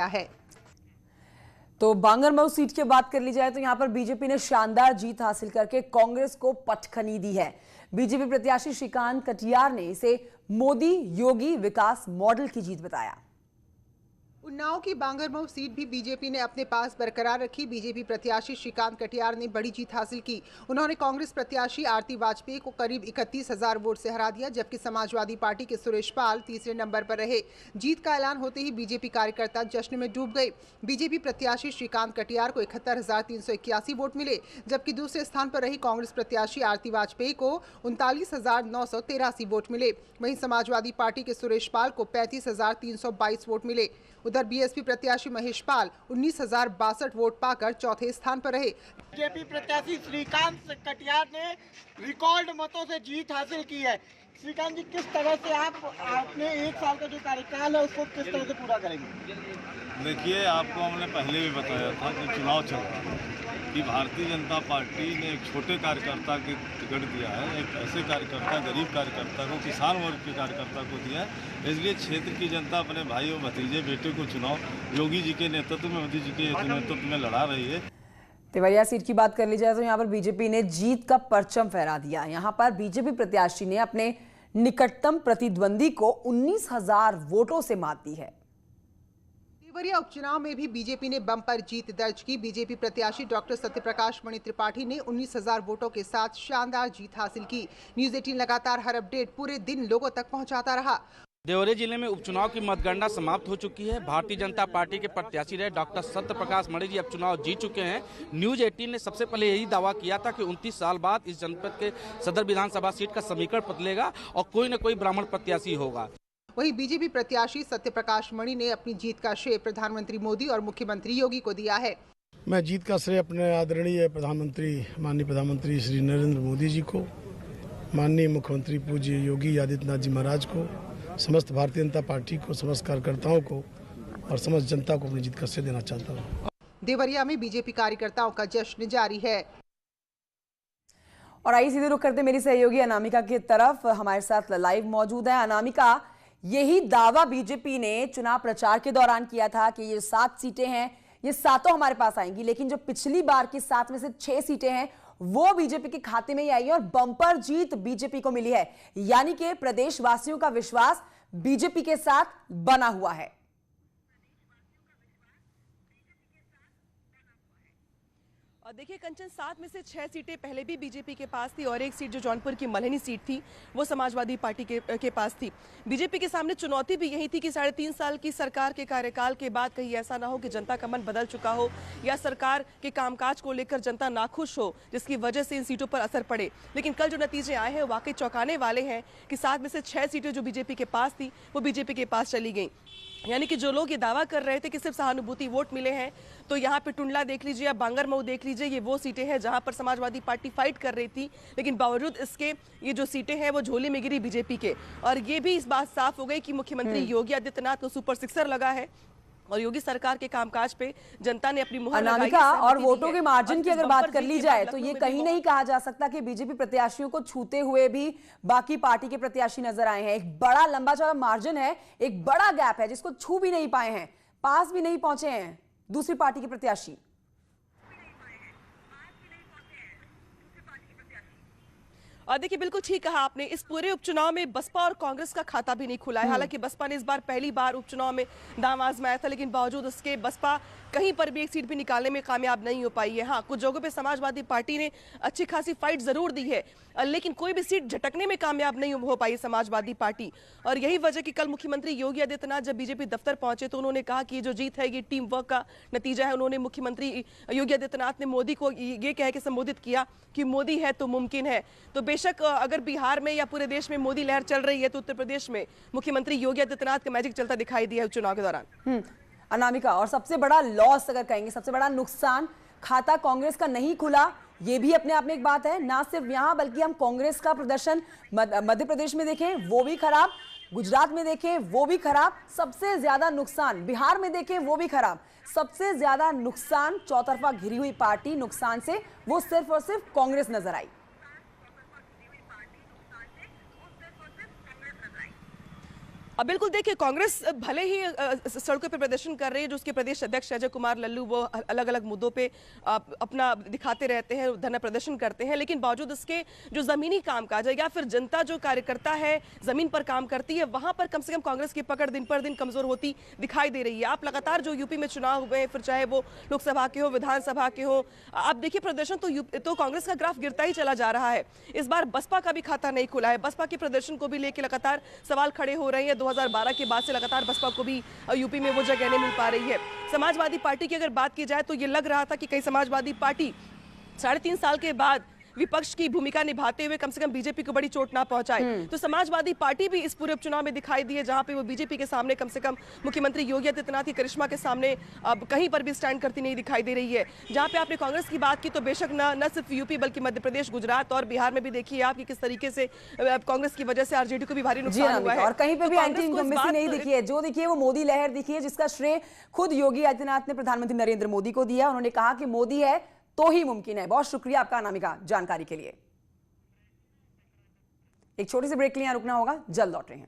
आया है। तो बांगरमऊ सीट की बात कर ली जाए तो यहां पर बीजेपी ने शानदार जीत हासिल करके कांग्रेस को पटखनी दी है। बीजेपी प्रत्याशी श्रीकांत कटियार ने इसे मोदी योगी विकास मॉडल की जीत बताया। उन्नाव की बांगरमऊ सीट भी बीजेपी ने अपने पास बरकरार रखी। बीजेपी प्रत्याशी श्रीकांत कटियार ने बड़ी जीत हासिल की। उन्होंने कांग्रेस प्रत्याशी आरती वाजपेयी को करीब 31,000 वोट से हरा दिया, जबकि समाजवादी पार्टी के सुरेश पाल तीसरे नंबर पर रहे। जीत का ऐलान होते ही बीजेपी कार्यकर्ता जश्न में डूब गए। बीजेपी प्रत्याशी श्रीकांत कटियार को 71,381 वोट मिले, जबकि दूसरे स्थान पर रही कांग्रेस प्रत्याशी आरती वाजपेयी को 39,983 वोट मिले। वहीं समाजवादी पार्टी के सुरेश पाल को 35,322 वोट मिले। उधर बीएसपी प्रत्याशी महेश पाल 19,062 वोट पाकर चौथे स्थान पर रहे। बीजेपी प्रत्याशी श्रीकांत कटियार ने रिकॉर्ड मतों से जीत हासिल की है। श्रीकांत जी, किस तरह से आप अपने 1 साल का जो कार्यकाल है उसको किस तरह से पूरा करेंगे? देखिए, आपको हमने पहले भी बताया था कि चुनाव चल रहा है कि भारतीय जनता पार्टी ने एक छोटे कार्यकर्ता के टिकट दिया है, एक ऐसे कार्यकर्ता, गरीब कार्यकर्ता को, किसान वर्ग के कार्यकर्ता को दिया है। इसलिए क्षेत्र की जनता अपने भाई और भतीजे बेटे को चुनाव योगी जी के नेतृत्व में, मोदी जी के नेतृत्व में लड़ा रही है। देवरिया सीट की बात कर ली जाए तो यहाँ पर बीजेपी ने जीत का परचम फहरा दिया। यहाँ पर बीजेपी प्रत्याशी ने अपने निकटतम प्रतिद्वंदी को 19,000 वोटों से मात दी है। देवरिया उपचुनाव में भी बीजेपी ने बम्पर जीत दर्ज की। बीजेपी प्रत्याशी डॉक्टर सत्यप्रकाश मणि त्रिपाठी ने 19,000 वोटों के साथ शानदार जीत हासिल की। न्यूज़ 18 लगातार हर अपडेट पूरे दिन लोगों तक पहुंचाता रहा। देवरिया जिले में उपचुनाव की मतगणना समाप्त हो चुकी है। भारतीय जनता पार्टी के प्रत्याशी रहे डॉक्टर सत्यप्रकाश मणि जी अब चुनाव जीत चुके हैं। न्यूज़ 18 ने सबसे पहले यही दावा किया था कि 29 साल बाद इस जनपद के सदर विधानसभा सीट का समीकरण बदलेगा और कोई न कोई ब्राह्मण प्रत्याशी होगा। वहीं बीजेपी प्रत्याशी सत्यप्रकाश मणि ने अपनी जीत का श्रेय प्रधानमंत्री मोदी और मुख्यमंत्री योगी को दिया है। मैं जीत का श्रेय अपने आदरणीय प्रधानमंत्री, माननीय प्रधानमंत्री श्री नरेंद्र मोदी जी को, माननीय मुख्यमंत्री पूज्य योगी आदित्यनाथ जी महाराज को, समस्त भारतीय जनता पार्टी को, समस्त कार्यकर्ताओं को और समस्त जनता को अपनी जीत का श्रेय देना चाहता हूँ। देवरिया में बीजेपी कार्यकर्ताओं का जश्न जारी है। और आइए सीधे रुख करते मेरी सहयोगी अनामिका की तरफ, हमारे साथ लाइव मौजूद है। अनामिका, यही दावा बीजेपी ने चुनाव प्रचार के दौरान किया था कि ये 7 सीटें हैं, ये सातों हमारे पास आएंगी, लेकिन जो पिछली बार की 7 में से 6 सीटें हैं वो बीजेपी के खाते में ही आई है और बम्पर जीत बीजेपी को मिली है। यानी कि प्रदेशवासियों का विश्वास बीजेपी के साथ बना हुआ है। और देखिए कंचन, 7 में से 6 सीटें पहले भी बीजेपी के पास थी और एक सीट जो जौनपुर की मल्हनी सीट थी वो समाजवादी पार्टी के पास थी। बीजेपी के सामने चुनौती भी यही थी कि 3.5 साल की सरकार के कार्यकाल के बाद कहीं ऐसा ना हो कि जनता का मन बदल चुका हो या सरकार के कामकाज को लेकर जनता नाखुश हो, जिसकी वजह से इन सीटों पर असर पड़े। लेकिन कल जो नतीजे आए हैं वाकई चौंकाने वाले हैं कि 7 में से 6 सीटें जो बीजेपी के पास थी वो बीजेपी के पास चली गई। यानी कि जो लोग ये दावा कर रहे थे कि सिर्फ सहानुभूति वोट मिले हैं, तो यहाँ पे टुंडला देख लीजिए या बांगरमऊ देख लीजिए, ये वो सीटें हैं जहाँ पर समाजवादी पार्टी फाइट कर रही थी, लेकिन बावजूद इसके ये जो सीटें हैं वो झोली में गिरी बीजेपी के। और ये भी इस बात साफ हो गई कि मुख्यमंत्री योगी आदित्यनाथ को सुपर सिक्सर लगा है और योगी सरकार के कामकाज पे जनता ने अपनी मुहर लगाई है। और वोटों के मार्जिन की अगर बात कर ली जाए तो ये कहीं नहीं कहा जा सकता कि बीजेपी प्रत्याशियों को छूते हुए भी बाकी पार्टी के प्रत्याशी नजर आए हैं। एक बड़ा लंबा चौड़ा मार्जिन है, एक बड़ा गैप है जिसको छू भी नहीं पाए हैं, पास भी नहीं पहुंचे हैं दूसरी पार्टी के प्रत्याशी। और देखिए बिल्कुल ठीक कहा आपने, इस पूरे उपचुनाव में बसपा और कांग्रेस का खाता भी नहीं खुला है। हालांकि बसपा ने इस बार पहली बार उपचुनाव में दांव आजमाया था, लेकिन बावजूद उसके बसपा कहीं पर भी एक सीट भी निकालने में कामयाब नहीं हो पाई है। हाँ, कुछ जगहों पे समाजवादी पार्टी ने अच्छी खासी फाइट जरूर दी है, लेकिन कोई भी सीट झटकने में कामयाब नहीं हो पाई समाजवादी पार्टी। और यही वजह कि कल मुख्यमंत्री योगी आदित्यनाथ जब बीजेपी दफ्तर पहुंचे तो उन्होंने कहा कि ये जो जीत है ये टीम वर्क का नतीजा है। उन्होंने मुख्यमंत्री योगी आदित्यनाथ ने मोदी को ये कह के संबोधित किया कि मोदी है तो मुमकिन है। तो बेशक अगर बिहार में या पूरे देश में मोदी लहर चल रही है तो उत्तर प्रदेश में मुख्यमंत्री योगी आदित्यनाथ का मैजिक चलता दिखाई दिया है चुनाव के दौरान। अनामिका, और सबसे बड़ा लॉस अगर कहेंगे, सबसे बड़ा नुकसान, खाता कांग्रेस का नहीं खुला, ये भी अपने आप में एक बात है। ना सिर्फ यहाँ बल्कि हम कांग्रेस का प्रदर्शन मध्य प्रदेश में देखें वो भी खराब, गुजरात में देखें वो भी खराब, सबसे ज्यादा नुकसान बिहार में देखें वो भी खराब। सबसे ज्यादा नुकसान चौतरफा घिरी हुई पार्टी नुकसान से वो सिर्फ और सिर्फ कांग्रेस नजर आई। अब बिल्कुल देखिए, कांग्रेस भले ही सड़कों पर प्रदर्शन कर रही है, जो उसके प्रदेश अध्यक्ष अजय कुमार लल्लू वो अलग अलग मुद्दों पे अपना दिखाते रहते हैं, धरना प्रदर्शन करते हैं, लेकिन बावजूद उसके जो जमीनी कामकाज है या फिर जनता जो कार्यकर्ता है जमीन पर काम करती है, वहां पर कम से कम कांग्रेस की पकड़ दिन पर दिन कमजोर होती दिखाई दे रही है। आप लगातार जो यूपी में चुनाव हुए, फिर चाहे वो लोकसभा के हो, विधानसभा के हो, आप देखिए प्रदर्शन तो कांग्रेस का ग्राफ गिरता ही चला जा रहा है। इस बार बसपा का भी खाता नहीं खुला है। बसपा के प्रदर्शन को भी लेकर लगातार सवाल खड़े हो रहे हैं। 2012 के बाद से लगातार बसपा को भी यूपी में वो जगह नहीं मिल पा रही है। समाजवादी पार्टी की अगर बात की जाए तो ये लग रहा था कि कई समाजवादी पार्टी 3.5 साल के बाद विपक्ष की भूमिका निभाते हुए कम से कम बीजेपी को बड़ी चोट ना पहुंचाए। तो समाजवादी पार्टी भी इस पूरे उपचुनाव में दिखाई दी है, जहां पे वो बीजेपी के सामने कम से कम मुख्यमंत्री योगी आदित्यनाथ की करिश्मा के सामने अब कहीं पर भी स्टैंड करती नहीं दिखाई दे रही है। जहां पे आपने कांग्रेस की बात की तो बेशक न सिर्फ यूपी बल्कि मध्य प्रदेश, गुजरात और बिहार में भी देखिए आप कि किस तरीके से कांग्रेस की वजह से आरजेडी को भी भारी नुकसान हुआ है और कहीं पे भी एंटी इनकम्बेंसी नहीं दिखी है। जो देखिए वो मोदी लहर दिखी है, जिसका श्रेय खुद योगी आदित्यनाथ ने प्रधानमंत्री नरेंद्र मोदी को दिया। उन्होंने कहा कि मोदी है तो ही मुमकिन है। बहुत शुक्रिया आपका अनामिका जानकारी के लिए। एक छोटी सी ब्रेक के लिए रुकना होगा, जल्द लौट रहे हैं।